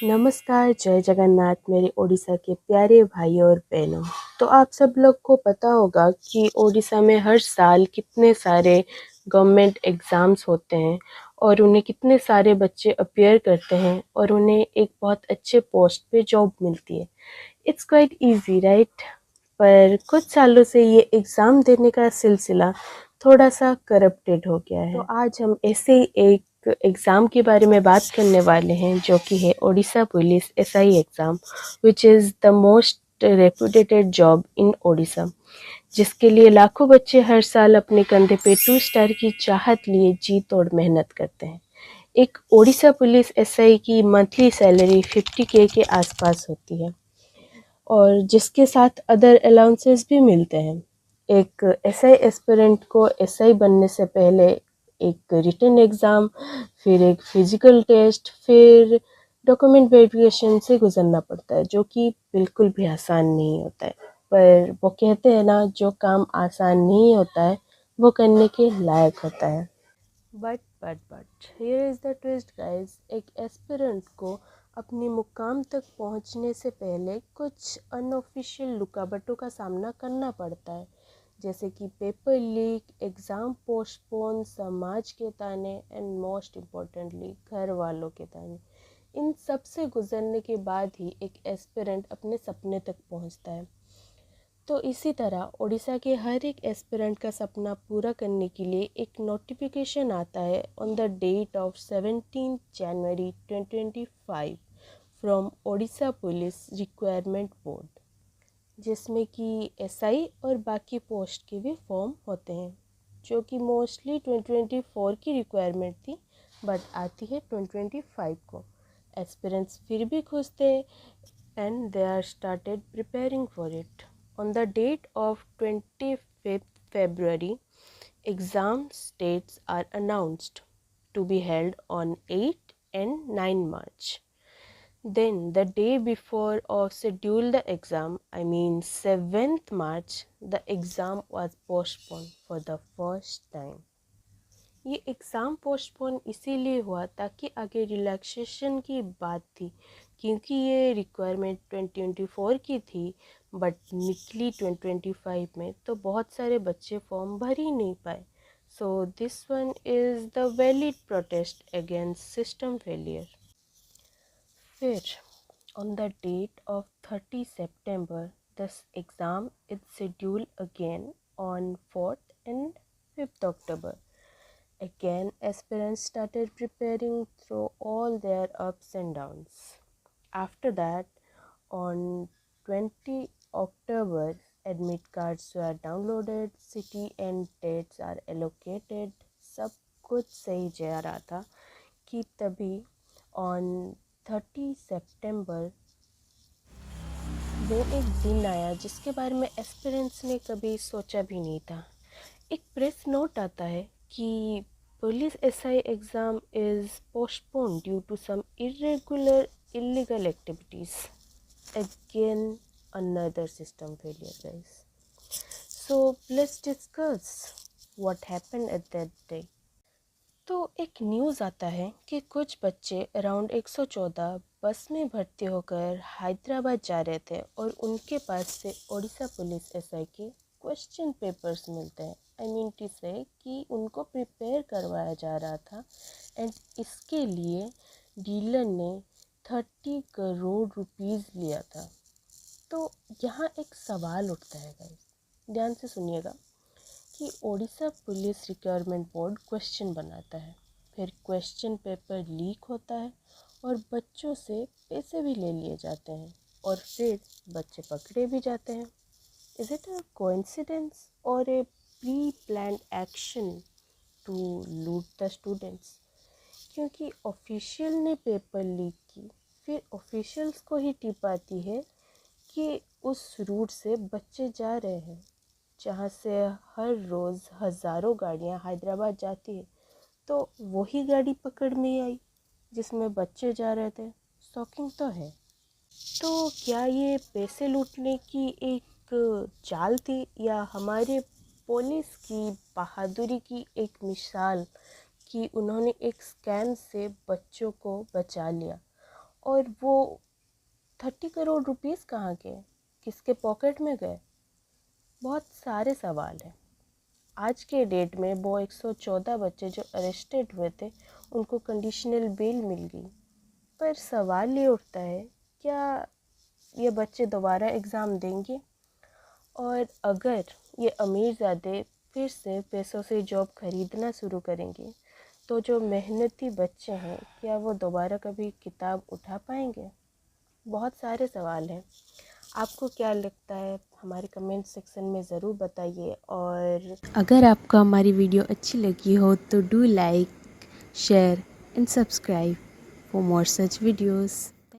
नमस्कार, जय जगन्नाथ मेरे ओडिशा के प्यारे भाइयों और बहनों। तो आप सब लोग को पता होगा कि ओडिशा में हर साल कितने सारे गवर्नमेंट एग्ज़ाम्स होते हैं और उन्हें कितने सारे बच्चे अपीयर करते हैं और उन्हें एक बहुत अच्छे पोस्ट पे जॉब मिलती है। It's quite easy right. पर कुछ सालों से ये एग्ज़ाम देने का सिलसिला थोड़ा सा करप्टेड हो गया है। तो आज हम ऐसे ही एक एग्ज़ाम के बारे में बात करने वाले हैं जो कि है Odisha police SI exam, which is the most reputed job in Odisha, जिसके लिए लाखों बच्चे हर साल अपने कंधे पे 2 स्टार की चाहत लिए जी तोड़ मेहनत करते हैं। एक ओडिशा पुलिस एसआई की मंथली सैलरी 50K के आसपास होती है और जिसके साथ अदर अलाउंसेस भी मिलते हैं। एक एसआई एस्पिरेंट को एसआई बनने से पहले एक रिटन एग्ज़ाम, फिर एक फिजिकल टेस्ट, फिर डॉक्यूमेंट वेरिफिकेशन से गुजरना पड़ता है, जो कि बिल्कुल भी आसान नहीं होता है। पर वो कहते हैं ना, जो काम आसान नहीं होता है वो करने के लायक होता है। But here is the twist guys. एक एस्पिरेंट को अपनी मुकाम तक पहुंचने से पहले कुछ अनऑफिशियल रुकावटों का सामना करना पड़ता है, जैसे कि पेपर लीक, एग्ज़ाम पोस्टपोन, समाज के ताने एंड मोस्ट इम्पोर्टेंटली घर वालों के ताने। इन सब से गुजरने के बाद ही एक एस्पिरेंट अपने सपने तक पहुंचता है। तो इसी तरह ओडिशा के हर एक एस्पिरेंट का सपना पूरा करने के लिए एक नोटिफिकेशन आता है on the date of 17 January 2025 from Odisha police requirement board, जिसमें कि एसआई और बाकी पोस्ट के भी फॉर्म होते हैं, जो कि मोस्टली 2024 की रिक्वायरमेंट थी बट आती है 2025 को। एस्पिरेंट्स फिर भी खुश थे and they are started preparing for it. On the date of 25th February, exam dates are announced to be held on 8 and 9 March. Then the day before of scheduled the exam, I mean 7th March, the exam was postponed for the first time. ये exam postpone इसीलिए हुआ ताकि आगे relaxation की बात थी, क्योंकि ये रिक्वायरमेंट 2024 की थी बट निकली 2025 में, तो बहुत सारे बच्चे फॉर्म भर ही नहीं पाए। So this one is the valid protest against system failure. फिर on the date of 30 September, this exam is schedule again on 4th and 5th October. Again, aspirants started preparing through all their ups and downs. After that, on 20 October, admit cards were downloaded, city and dates are allocated. सब कुछ सही जा रहा था कि तभी on 30 September वो एक दिन आया जिसके बारे में एस्पिरेंट्स ने कभी सोचा भी नहीं था। एक प्रेस नोट आता है कि police SI exam is postponed due to some irregular illegal activities. Again, another system failure, guys. So let's discuss what happened at that day. तो एक न्यूज़ आता है कि कुछ बच्चे अराउंड 114 बस में भर्ती होकर हैदराबाद जा रहे थे और उनके पास से ओडिशा पुलिस एसआई के क्वेश्चन पेपर्स मिलते हैं। आई मीन टू से कि उनको प्रिपेयर करवाया जा रहा था एंड इसके लिए डीलर ने 30 करोड़ रुपीज़ लिया था। तो यहाँ एक सवाल उठता है गाइस, ध्यान से सुनिएगा कि Odisha police requirement board question बनाता है, फिर क्वेश्चन पेपर लीक होता है और बच्चों से पैसे भी ले लिए जाते हैं और फिर बच्चे पकड़े भी जाते हैं। इज इट अ कोइंसिडेंस और a pre planned action to loot the students? क्योंकि ऑफिशियल ने पेपर लीक की, फिर ऑफिशियल्स को ही टिप आती है कि उस रूट से बच्चे जा रहे हैं जहाँ से हर रोज़ हज़ारों गाड़ियाँ हैदराबाद जाती है, तो वही गाड़ी पकड़ में आई जिसमें बच्चे जा रहे थे। शॉकिंग तो है। तो क्या ये पैसे लूटने की एक चाल थी या हमारे पुलिस की बहादुरी की एक मिसाल कि उन्होंने एक स्कैम से बच्चों को बचा लिया और वो 30 करोड़ रुपीस कहाँ गए, किसके पॉकेट में गए? बहुत सारे सवाल हैं। आज के डेट में वो 114 बच्चे जो अरेस्टेड हुए थे उनको कंडीशनल बेल मिल गई, पर सवाल ये उठता है, क्या ये बच्चे दोबारा एग्ज़ाम देंगे? और अगर ये अमीरज़ादे फिर से पैसों से जॉब ख़रीदना शुरू करेंगे तो जो मेहनती बच्चे हैं क्या वो दोबारा कभी किताब उठा पाएंगे? बहुत सारे सवाल हैं। आपको क्या लगता है हमारे कमेंट सेक्शन में ज़रूर बताइए, और अगर आपको हमारी वीडियो अच्छी लगी हो तो do like, share and subscribe for more such videos.